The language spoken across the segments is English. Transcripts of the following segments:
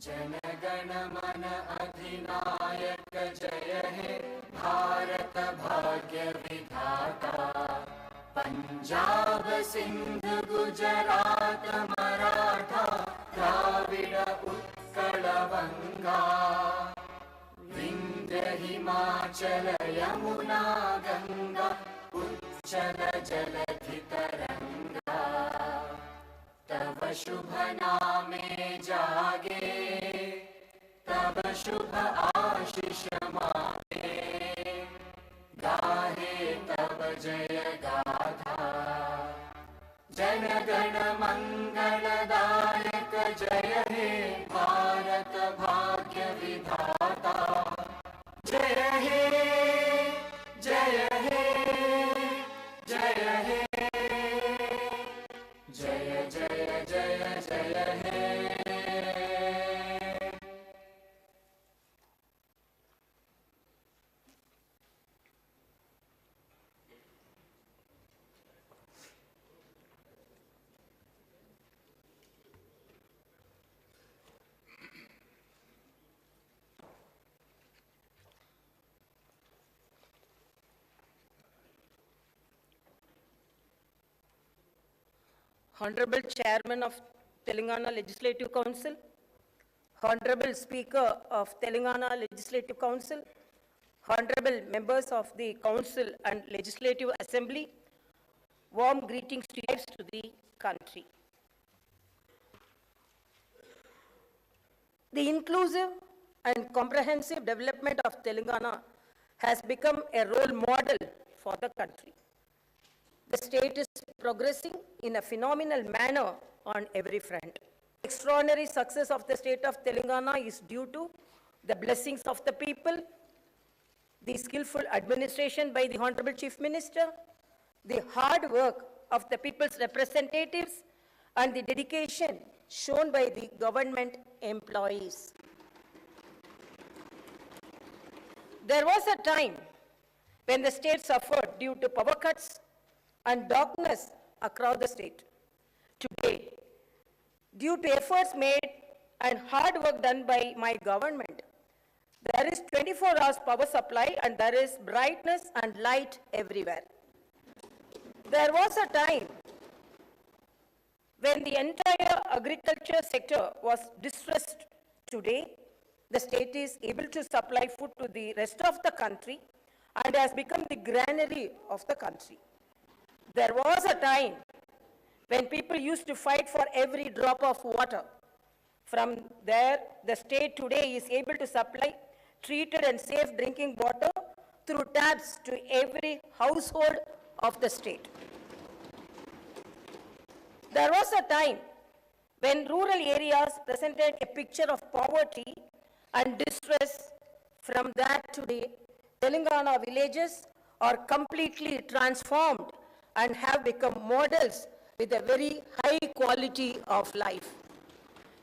जनगण मन अधिनायक जय हे भारत भाग्य विधाता। पंजाब सिंध गुजरात मराठा द्राविड उत्कल बंगा। विंध्य हिमाचल यमुना गंगा उच्चल जलधि तरंगा। तब शुभ नामे जागे तब शुभ आशीष मागे। गाहे तब जय गाथा जनगण मंगलदायक जय हे भारत भाग्य विधाता। जय हे जय हे जय हे जय जय जय जय हे। 'Honorable Chairman of Telangana Legislative Council, Honorable Speaker of Telangana Legislative Council, Honorable members of the Council and Legislative Assembly, warm greetings to the country. The inclusive and comprehensive development of Telangana has become a role model for the country. The state is progressing in a phenomenal manner on every front. Extraordinary success of the state of Telangana is due to the blessings of the people, the skillful administration by the Honorable Chief Minister, the hard work of the people's representatives, and the dedication shown by the government employees. There was a time when the state suffered due to power cuts and darkness across the state. Today, due to efforts made and hard work done by my government, there is 24 hours power supply and there is brightness and light everywhere. There was a time when the entire agriculture sector was distressed. Today, the state is able to supply food to the rest of the country and has become the granary of the country. There was a time when people used to fight for every drop of water. From there, the state today is able to supply treated and safe drinking water through taps to every household of the state. There was a time when rural areas presented a picture of poverty and distress. From that today, Telangana villages are completely transformed and have become models with a very high quality of life.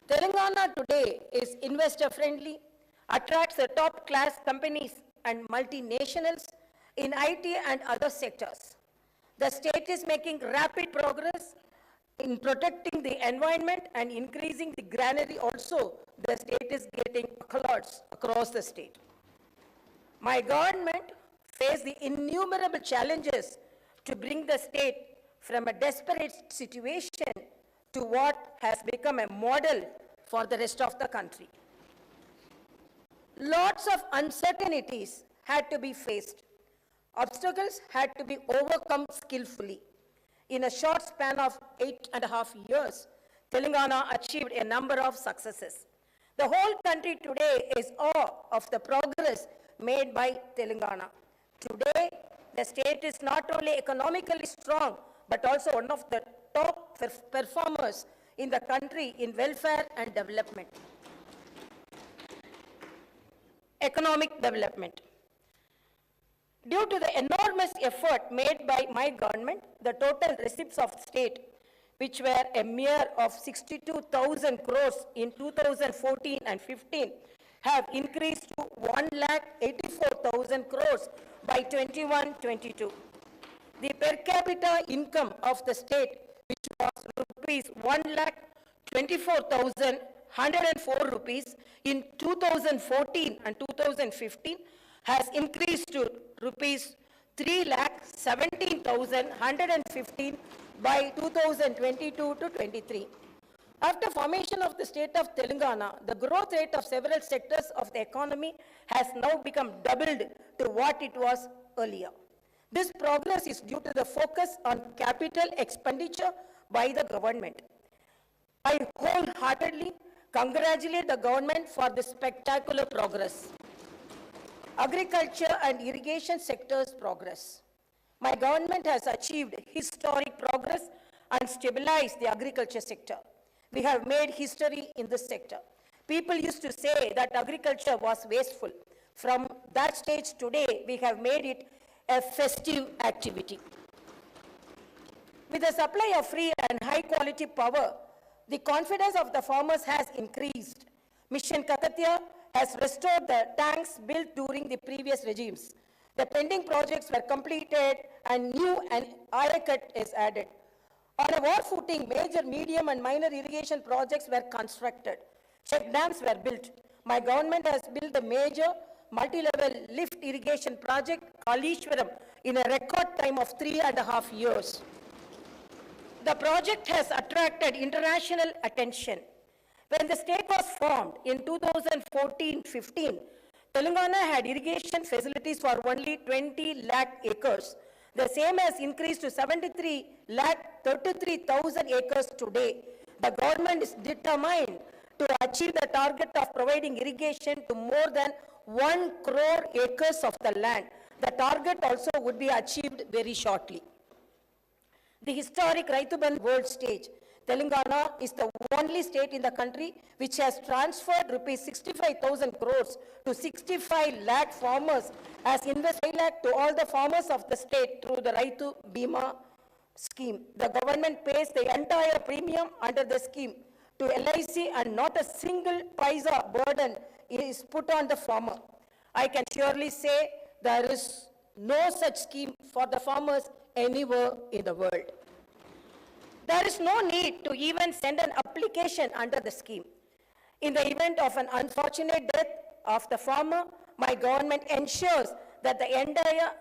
Telangana today is investor friendly, attracts the top class companies and multinationals in IT and other sectors. The state is making rapid progress in protecting the environment and increasing the granary also. The state is getting accolades across the state. My government faced the innumerable challenges to bring the state from a desperate situation to what has become a model for the rest of the country. Lots of uncertainties had to be faced. Obstacles had to be overcome skillfully. In a short span of 8.5 years, Telangana achieved a number of successes. The whole country today is awe of the progress made by Telangana. Today, the state is not only economically strong, but also one of the top performers in the country in welfare and development. Economic development. Due to the enormous effort made by my government, the total receipts of state, which were a mere of 62,000 crores in 2014 and 15, have increased to 1,84,000 crores by 21-22. The per capita income of the state, which was rupees 1,24,000, 104 rupees in 2014 and 2015 has increased to rupees 3,17,115 by 2022 to 23. After formation of the state of Telangana, the growth rate of several sectors of the economy has now become doubled to what it was earlier. This progress is due to the focus on capital expenditure by the government. I wholeheartedly congratulate the government for this spectacular progress. Agriculture and irrigation sector's progress. My government has achieved historic progress and stabilized the agriculture sector. We have made history in this sector. People used to say that agriculture was wasteful. From that stage today, we have made it a festive activity. With the supply of free and high quality power, the confidence of the farmers has increased. Mission Kakatiya has restored the tanks built during the previous regimes. The pending projects were completed and new and cut is added. On a war footing, major, medium and minor irrigation projects were constructed. Check dams were built. My government has built a major multi-level lift irrigation project, Kalishwaram, in a record time of 3.5 years. The project has attracted international attention. When the state was formed in 2014-15, Telangana had irrigation facilities for only 20 lakh acres. The same has increased to 73 lakh 33,000 acres today. The government is determined to achieve the target of providing irrigation to more than 1 crore acres of the land. The target also would be achieved very shortly. The historic Raitu Bandhu world stage. Telangana is the only state in the country which has transferred rupees 65,000 crores to 65 lakh farmers as invest 5 lakh to all the farmers of the state through the Raitu Bima scheme. The government pays the entire premium under the scheme to LIC and not a single paisa burden is put on the farmer. I can surely say there is no such scheme for the farmers anywhere in the world. There is no need to even send an application under the scheme. In the event of an unfortunate death of the farmer, my government ensures that the entire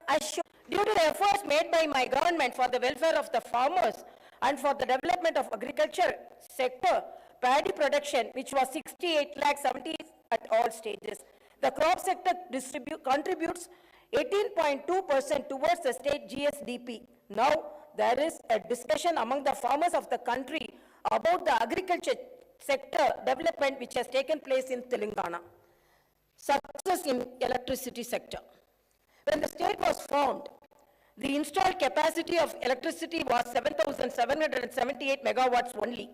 due to the efforts made by my government for the welfare of the farmers and for the development of agriculture sector, paddy production, which was 68 lakh 70 at all stages. The crop sector contributes 18.2% towards the state GSDP. Now, there is a discussion among the farmers of the country about the agriculture sector development which has taken place in Telangana. Success in electricity sector. When the state was formed, the installed capacity of electricity was 7,778 megawatts only.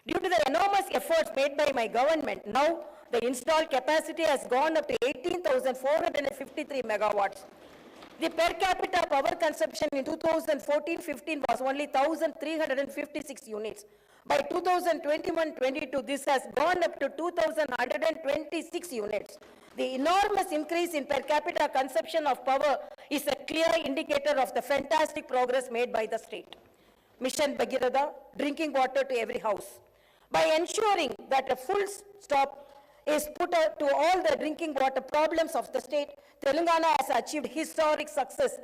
Due to the enormous efforts made by my government, now the installed capacity has gone up to 18,453 megawatts. The per capita power consumption in 2014-15 was only 1,356 units. By 2021-22, this has gone up to 2,126 units. The enormous increase in per capita consumption of power is a clear indicator of the fantastic progress made by the state. Mission Bhagirath, drinking water to every house. By ensuring that a full stop is put to all the drinking water problems of the state, Telangana has achieved historic success.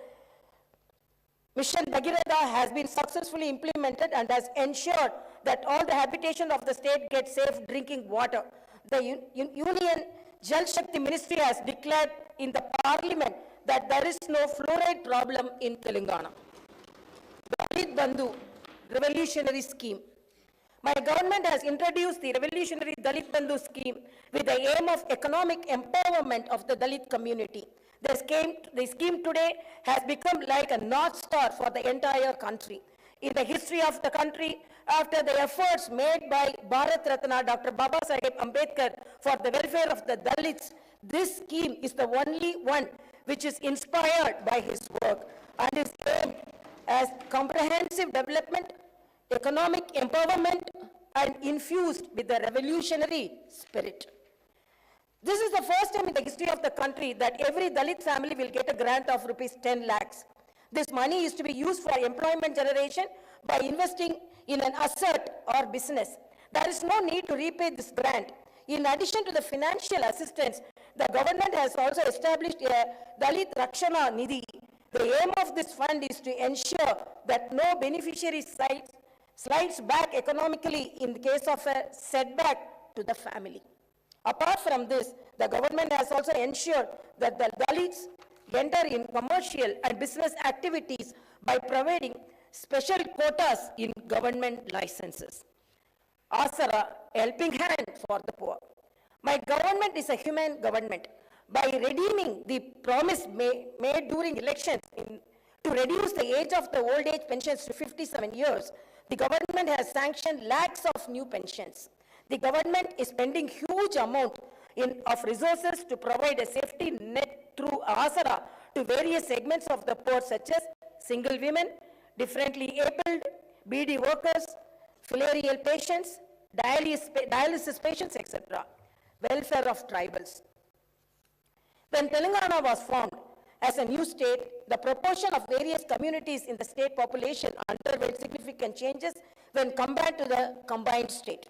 Mission Bhagirath has been successfully implemented and has ensured that all the habitation of the state gets safe drinking water. The Union Jal Shakti Ministry has declared in the Parliament that there is no fluoride problem in Telangana. Dalit Bandhu, revolutionary scheme. My government has introduced the revolutionary Dalit Bandhu scheme with the aim of economic empowerment of the Dalit community. The scheme today has become like a North Star for the entire country. In the history of the country, after the efforts made by Bharat Ratna Dr. Baba Saheb Ambedkar for the welfare of the Dalits, this scheme is the only one which is inspired by his work and is aimed as comprehensive development, economic empowerment, and infused with the revolutionary spirit. This is the first time in the history of the country that every Dalit family will get a grant of rupees 10 lakhs. This money is to be used for employment generation by investing in an asset or business. There is no need to repay this grant. In addition to the financial assistance, the government has also established a Dalit Rakshana Nidhi. The aim of this fund is to ensure that no beneficiary slides back economically in the case of a setback to the family. Apart from this, the government has also ensured that the Dalits enter in commercial and business activities by providing special quotas in government licenses. Asara, helping hand for the poor. My government is a human government. By redeeming the promise made during elections to reduce the age of the old age pensions to 57 years, the government has sanctioned lakhs of new pensions. The government is spending huge amount of resources to provide a safety net through Asara to various segments of the poor, such as single women, differently abled, BD workers, filarial patients, dialysis patients, etc. Welfare of tribals. When Telangana was formed as a new state, the proportion of various communities in the state population underwent significant changes when compared to the combined state.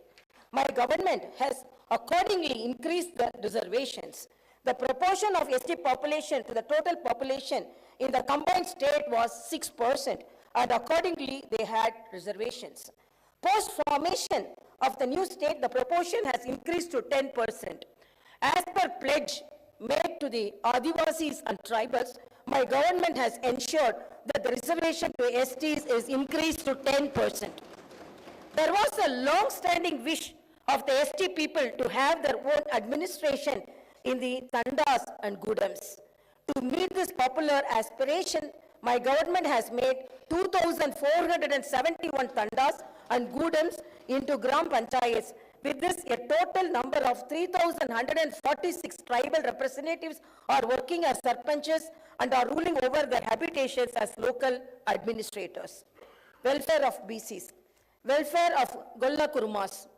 My government has accordingly increased the reservations. The proportion of ST population to the total population in the combined state was 6%, and accordingly they had reservations. Post-formation of the new state, the proportion has increased to 10%. As per pledge made to the Adivasis and tribals, my government has ensured that the reservation to STs is increased to 10%. There was a long-standing wish of the ST people to have their own administration in the Tandas and Gudams. To meet this popular aspiration, my government has made 2,471 Tandas and Gudams into Gram Panchayats. With this, a total number of 3,146 tribal representatives are working as sarpanches and are ruling over their habitations as local administrators. Welfare of BCs. Welfare of Golla Kurmas.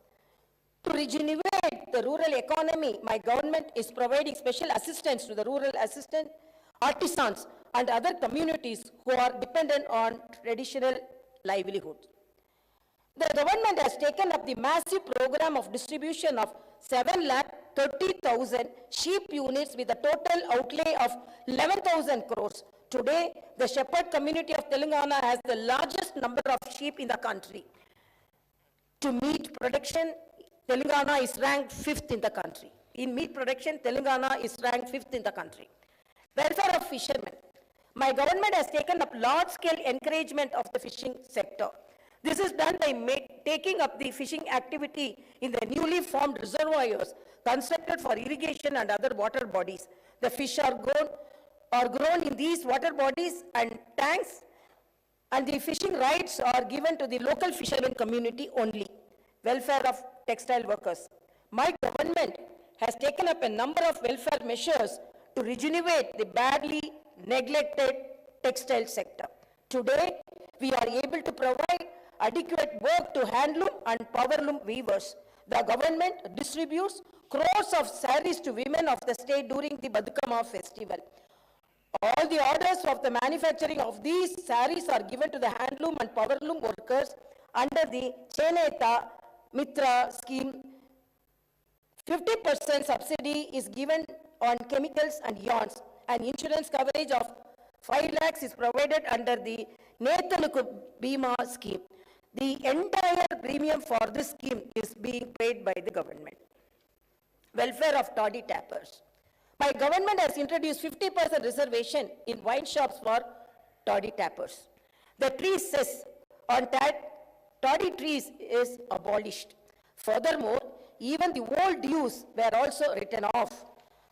To rejuvenate the rural economy, my government is providing special assistance to the rural artisans and other communities who are dependent on traditional livelihood. The government has taken up the massive program of distribution of 7,30,000 sheep units with a total outlay of 11,000 crores. Today, the shepherd community of Telangana has the largest number of sheep in the country. To meat production, Telangana is ranked 5th in the country. In meat production, Telangana is ranked 5th in the country. Welfare of fishermen. My government has taken up large-scale encouragement of the fishing sector. This is done by taking up the fishing activity in the newly formed reservoirs constructed for irrigation and other water bodies. The fish are grown in these water bodies and tanks, and the fishing rights are given to the local fishermen community only. Welfare of textile workers. My government has taken up a number of welfare measures to rejuvenate the badly neglected textile sector. Today, we are able to provide adequate work to handloom and powerloom weavers. The government distributes crores of saris to women of the state during the Badukama festival. All the orders of the manufacturing of these saris are given to the handloom and powerloom workers under the Cheneta Mitra scheme. 50% subsidy is given on chemicals and yarns, and insurance coverage of 5 lakhs is provided under the Nethanuku Bima scheme. The entire premium for this scheme is being paid by the government. Welfare of toddy tappers. My government has introduced 50% reservation in wine shops for toddy tappers. The tree cess on toddy trees is abolished. Furthermore, even the old dues were also written off.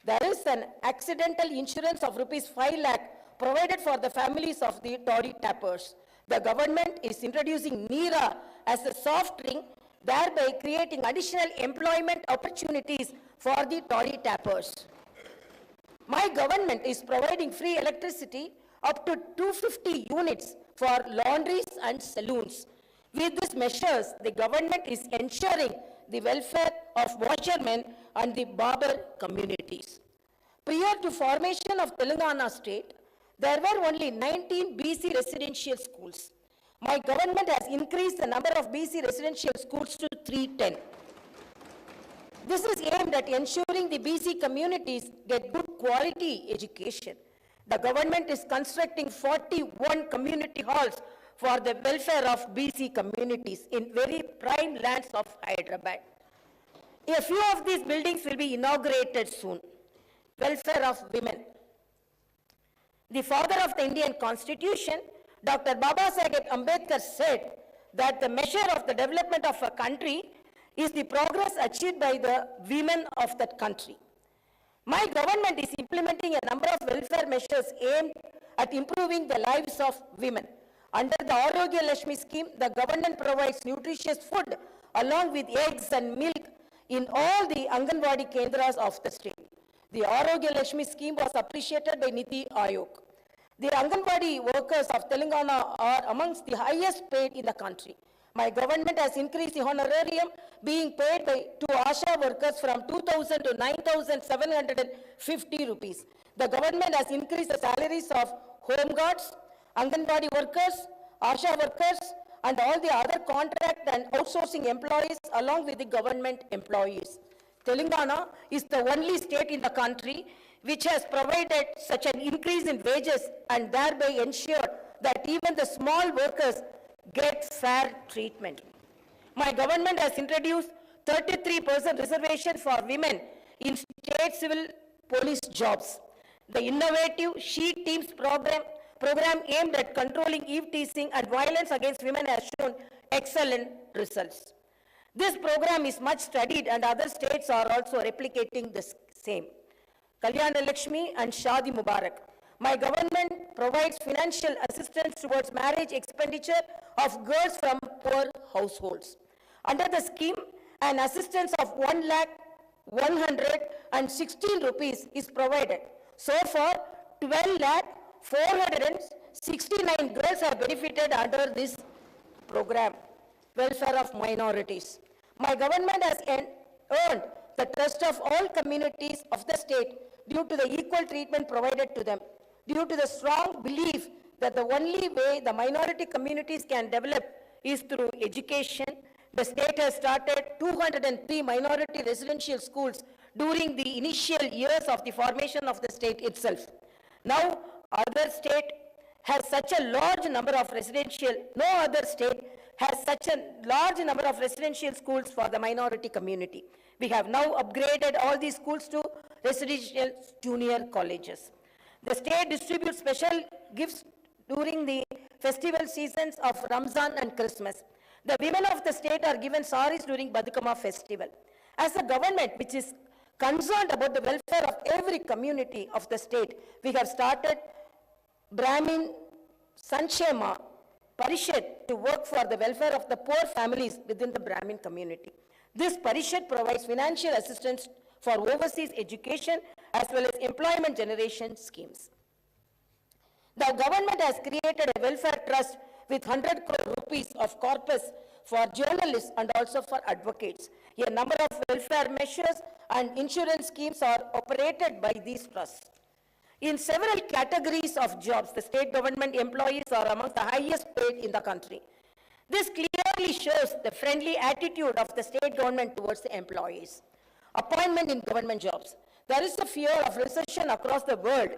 There is an accidental insurance of rupees 5 lakh provided for the families of the toddy tappers. The government is introducing NEERA as a soft drink, thereby creating additional employment opportunities for the toddy tappers. My government is providing free electricity up to 250 units for laundries and saloons. With these measures, the government is ensuring the welfare of washermen and the barber communities. Prior to formation of Telangana state, there were only 19 BC residential schools. My government has increased the number of BC residential schools to 310. This is aimed at ensuring the BC communities get good quality education. The government is constructing 41 community halls for the welfare of BC communities in very prime lands of Hyderabad. A few of these buildings will be inaugurated soon. Welfare of women. The father of the Indian Constitution, Dr. Babasaheb Ambedkar said that the measure of the development of a country is the progress achieved by the women of that country. My government is implementing a number of welfare measures aimed at improving the lives of women. Under the Arogya Lakshmi scheme, the government provides nutritious food along with eggs and milk in all the Anganwadi Kendras of the state. The Arogya Lakshmi scheme was appreciated by Niti Aayog. The Anganwadi workers of Telangana are amongst the highest paid in the country. My government has increased the honorarium being paid to ASHA workers from 2,000 to 9,750 rupees. The government has increased the salaries of home guards, Anganwadi workers, ASHA workers, and all the other contract and outsourcing employees along with the government employees. Telangana is the only state in the country which has provided such an increase in wages and thereby ensured that even the small workers get fair treatment. My government has introduced 33% reservation for women in state civil police jobs. The innovative She Teams program aimed at controlling eve teasing and violence against women has shown excellent results. This program is much studied and other states are also replicating the same. Kalyana Lakshmi and Shadi Mubarak. My government provides financial assistance towards marriage expenditure of girls from poor households. Under the scheme, an assistance of 1,116 rupees is provided. So far, 12,469 girls have benefited under this program. Welfare of minorities. My government has earned the trust of all communities of the state due to the equal treatment provided to them. Due to the strong belief that the only way the minority communities can develop is through education, the state has started 203 minority residential schools during the initial years of the formation of the state itself. Now, other state has such a large number of residential, no other state has such a large number of residential schools for the minority community. We have now upgraded all these schools to residential junior colleges. The state distributes special gifts during the festival seasons of Ramzan and Christmas. The women of the state are given saris during Badukama festival. As a government which is concerned about the welfare of every community of the state, we have started Brahmin Sanchema Parishad to work for the welfare of the poor families within the Brahmin community. This Parishad provides financial assistance for overseas education as well as employment generation schemes. The government has created a welfare trust with 100 crore rupees of corpus for journalists and also for advocates. A number of welfare measures and insurance schemes are operated by these trusts. In several categories of jobs, the state government employees are among the highest paid in the country. This clearly shows the friendly attitude of the state government towards the employees. Appointment in government jobs. There is a fear of recession across the world.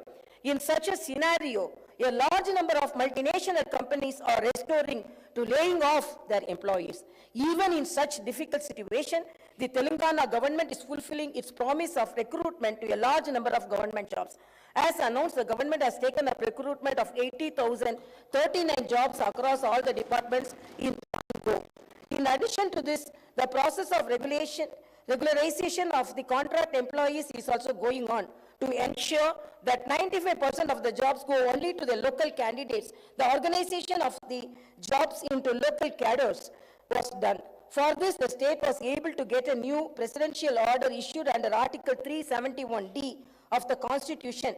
In such a scenario, a large number of multinational companies are restoring to laying off their employees. Even in such difficult situation, the Telangana government is fulfilling its promise of recruitment to a large number of government jobs. As announced, the government has taken up recruitment of 80,039 jobs across all the departments in one go. In addition to this, the process of regularization of the contract employees is also going on to ensure that 95% of the jobs go only to the local candidates. The organization of the jobs into local cadres was done. For this, the state was able to get a new presidential order issued under Article 371D of the Constitution.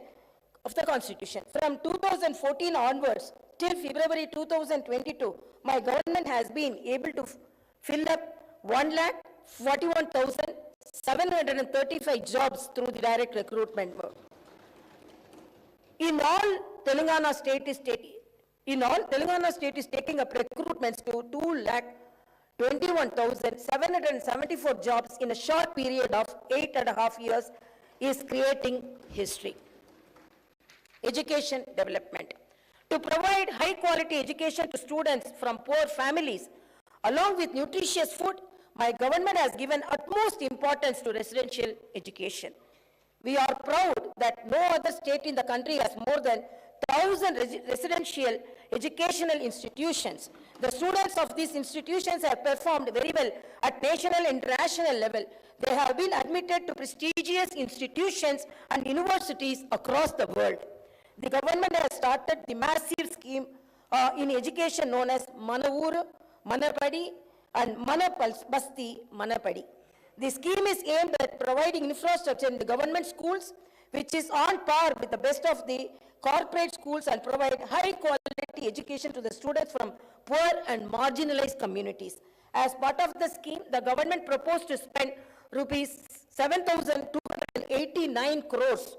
From 2014 onwards till February 2022, my government has been able to fill up 1,41,735 jobs through the direct recruitment work. In all, Telangana state is taking up recruitments to 21,774 jobs in a short period of 8.5 years is creating history. Education development. To provide high quality education to students from poor families, along with nutritious food, my government has given utmost importance to residential education. We are proud that no other state in the country has more than 1,000 residential educational institutions. The students of these institutions have performed very well at national and international level. They have been admitted to prestigious institutions and universities across the world. The government has started the massive scheme in education known as Manavuru, Manapadi and Manapasti, Manapadi. The scheme is aimed at providing infrastructure in the government schools, which is on par with the best of the corporate schools, and provide high quality education to the students from poor and marginalized communities. As part of the scheme, the government proposed to spend rupees 7,289 crores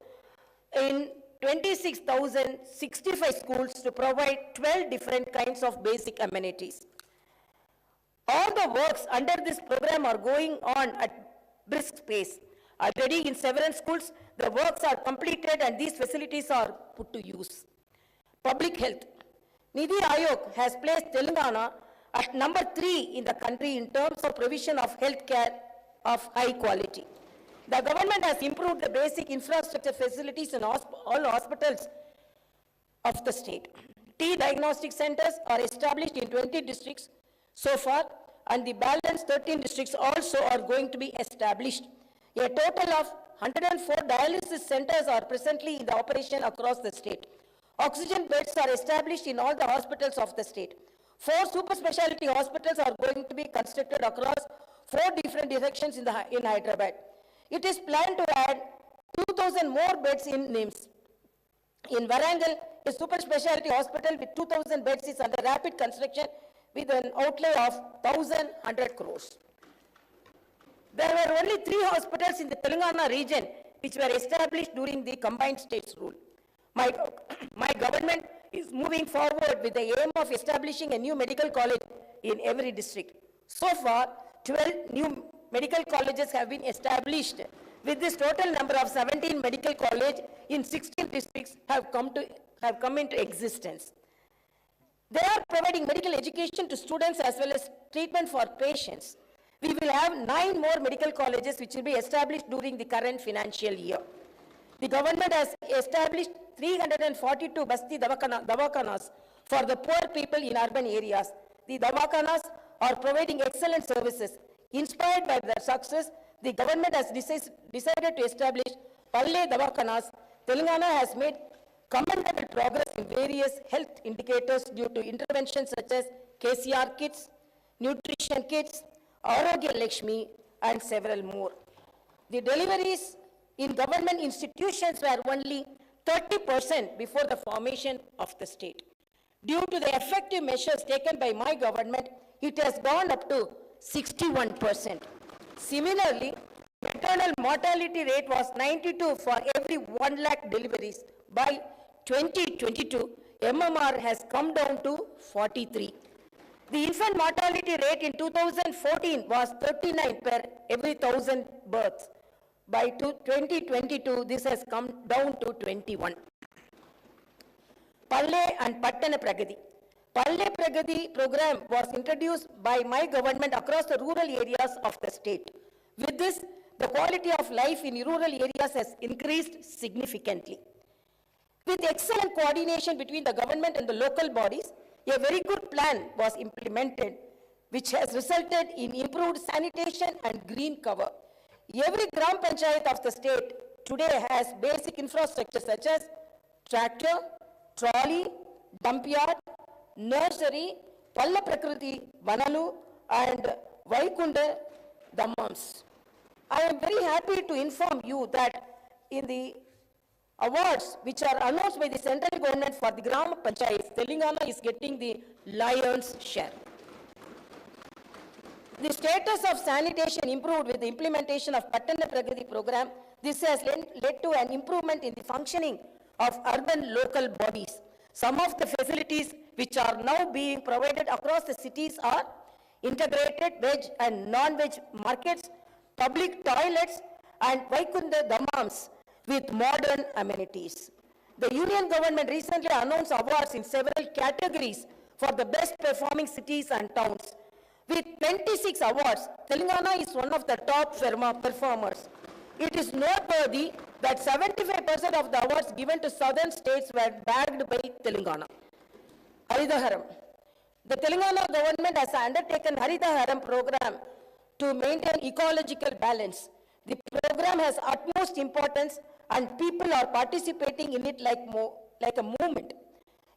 in 26,065 schools to provide 12 different kinds of basic amenities. All the works under this program are going on at brisk pace. Already in several schools, the works are completed and these facilities are put to use. Public health. Nidhi Aayog has placed Telangana at number 3 in the country in terms of provision of health care of high quality. The government has improved the basic infrastructure facilities in all hospitals of the state. Diagnostic centers are established in 20 districts so far, and the balance 13 districts also are going to be established. A total of 104 dialysis centers are presently in the operation across the state. Oxygen beds are established in all the hospitals of the state. 4 super specialty hospitals are going to be constructed across 4 different directions in Hyderabad. It is planned to add 2,000 more beds in NIMS. In Warangal, a super specialty hospital with 2,000 beds is under rapid construction with an outlay of 1,100 crores. There were only 3 hospitals in the Telangana region which were established during the combined states rule. My government is moving forward with the aim of establishing a new medical college in every district. So far, 12 new medical colleges have been established. With this total number of 17 medical colleges in 16 districts have come into existence. They are providing medical education to students as well as treatment for patients. We will have 9 more medical colleges which will be established during the current financial year. The government has established 342 Basti Dawakanas for the poor people in urban areas. The Dawakanas are providing excellent services. Inspired by their success, the government has decided to establish Palle Dawakanas. Telangana has made commendable progress in various health indicators due to interventions such as KCR kits, nutrition kits, Arogya Lakshmi, and several more. The deliveries in government institutions were only 30% before the formation of the state. Due to the effective measures taken by my government, it has gone up to 61%. Similarly, maternal mortality rate was 92 for every 1 lakh deliveries. By 2022, MMR has come down to 43. The infant mortality rate in 2014 was 39 per every 1,000 births. By 2022, this has come down to 21. Palle and Pattana Pragati. Palle Pragati program was introduced by my government across the rural areas of the state. With this, the quality of life in rural areas has increased significantly. With excellent coordination between the government and the local bodies, a very good plan was implemented, which has resulted in improved sanitation and green cover. Every Gram Panchayat of the state today has basic infrastructure such as tractor, trolley, dump yard, nursery, Palla Prakriti, Vanalu, and Vaikunda Dhammams. I am very happy to inform you that in the awards which are announced by the central government for the Gram Panchayats, Telangana is getting the lion's share. The status of sanitation improved with the implementation of Pattana Pragati program. This has led to an improvement in the functioning of urban local bodies. Some of the facilities which are now being provided across the cities are integrated veg and non-veg markets, public toilets, and Vaikunda Dhammams with modern amenities. The union government recently announced awards in several categories for the best performing cities and towns. With 26 awards, Telangana is one of the top performers. It is noteworthy that 75% of the awards given to southern states were bagged by Telangana. Haridaharam. The Telangana government has undertaken Haridaharam program to maintain ecological balance. The program has utmost importance and people are participating in it like a movement.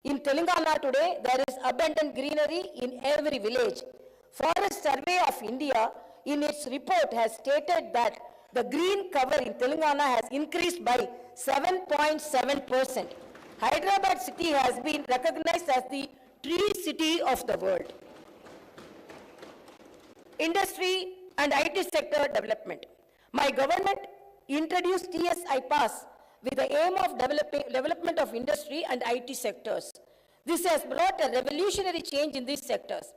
In Telangana today, there is abundant greenery in every village. Forest Survey of India, in its report, has stated that the green cover in Telangana has increased by 7.7%. Hyderabad city has been recognized as the tree city of the world. Industry and IT sector development. My government introduced TSI Pass with the aim of development of industry and IT sectors. This has brought a revolutionary change in these sectors.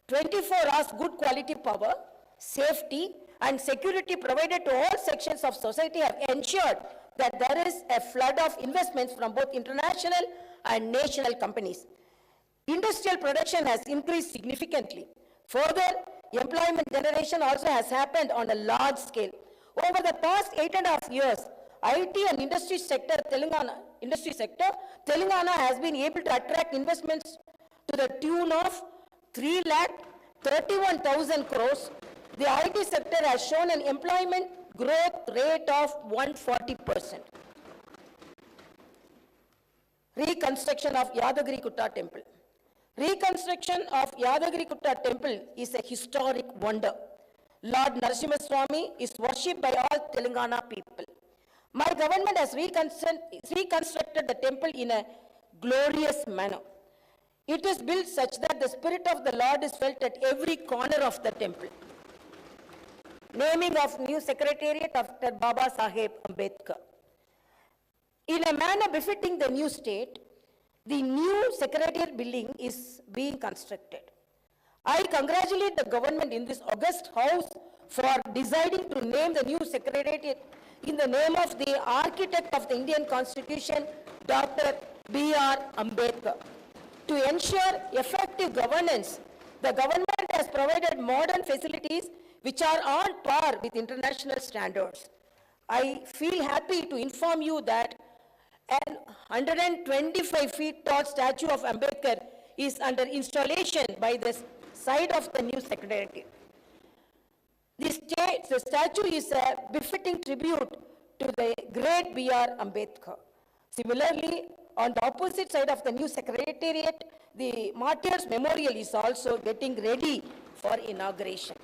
24 hours good quality power, safety, and security provided to all sections of society have ensured that there is a flood of investments from both international and national companies. Industrial production has increased significantly. Further, employment generation also has happened on a large scale. Over the past 8.5 years, IT and industry sector, Telangana has been able to attract investments to the tune of 3,31,000 crores. The IT sector has shown an employment growth rate of 140%. Reconstruction of Yadagiri-Gutta temple. Reconstruction of Yadagiri-Gutta temple is a historic wonder. Lord Narasimha Swami is worshipped by all Telangana people. My government has reconstructed the temple in a glorious manner. It is built such that the spirit of the Lord is felt at every corner of the temple. Naming of new secretariat after Baba Saheb Ambedkar. In a manner befitting the new state, the new secretariat building is being constructed. I congratulate the government in this august house for deciding to name the new secretariat in the name of the architect of the Indian Constitution, Dr. B.R. Ambedkar. To ensure effective governance, the government has provided modern facilities which are on par with international standards. I feel happy to inform you that an 125 feet tall statue of Ambedkar is under installation by the side of the new secretariat. The statue is a befitting tribute to the great B.R. Ambedkar. Similarly, on the opposite side of the new secretariat, the Martyrs Memorial is also getting ready for inauguration.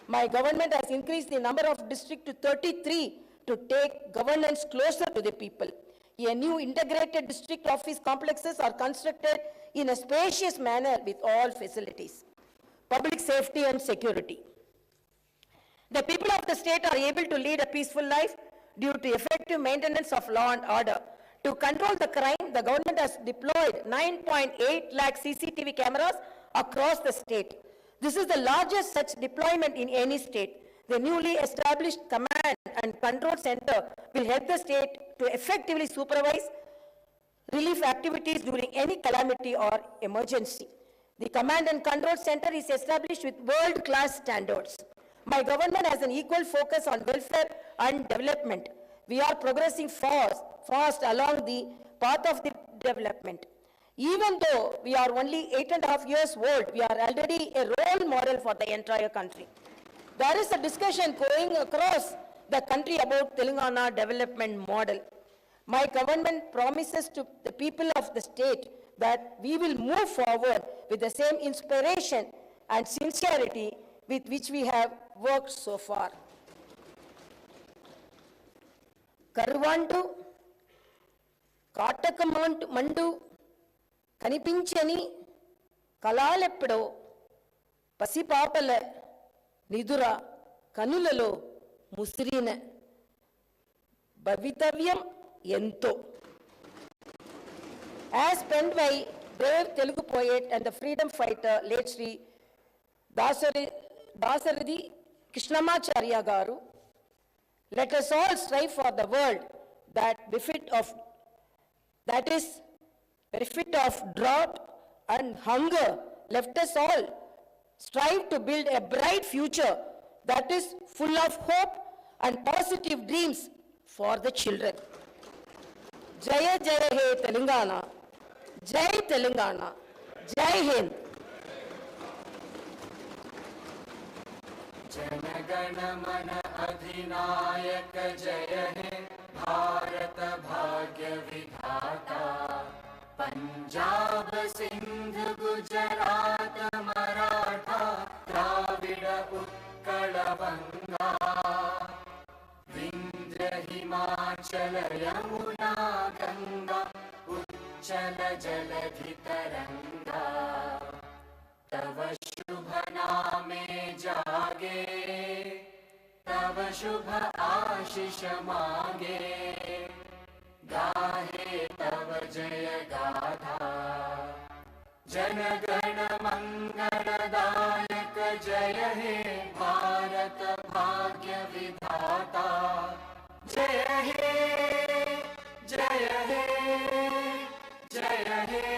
My government has increased the number of districts to 33 to take governance closer to the people. A new integrated district office complexes are constructed in a spacious manner with all facilities. Public safety and security. The people of the state are able to lead a peaceful life due to effective maintenance of law and order. To control the crime, the government has deployed 9.8 lakh CCTV cameras across the state. This is the largest such deployment in any state. The newly established command and control center will help the state to effectively supervise relief activities during any calamity or emergency. The command and control center is established with world-class standards. My government has an equal focus on welfare and development. We are progressing fast along the path of the development. Even though we are only 8.5 years old, we are already a role model for the entire country. There is a discussion going across the country about Telangana development model. My government promises to the people of the state that we will move forward with the same inspiration and sincerity with which we have worked so far. Karuvandu, Katakamandu, Kanipinchani, Kalalepido, Pasipapala, Nidura, Kanulalo, Musirina, Bhavitavyam, Yento. As penned by brave Telugu poet and the freedom fighter, late Sri దాసరిది Krishnamacharya గారు, let us all strive for the world that is bereft of drought and hunger. Let us all strive to build a bright future that is full of hope and positive dreams for the children. Jaya Jaya He Telangana, Jai Telangana, Jai Hind. जनगण मन अधिनायक जय हे भारत भाग्य विधाता। पंजाब सिंध गुजरात मराठा द्राविड उत्कल बंगा, विंध्य हिमाचल यमुना गंगा उच्चल जलधि तरंगा। तव शुभ नामे जागे, तव शुभ आशीष मांगे, गाहे तव जय गाथा। जनगण मंगलदायक जय हे भारत भाग्य विधाता। जय हे जय हे जय हे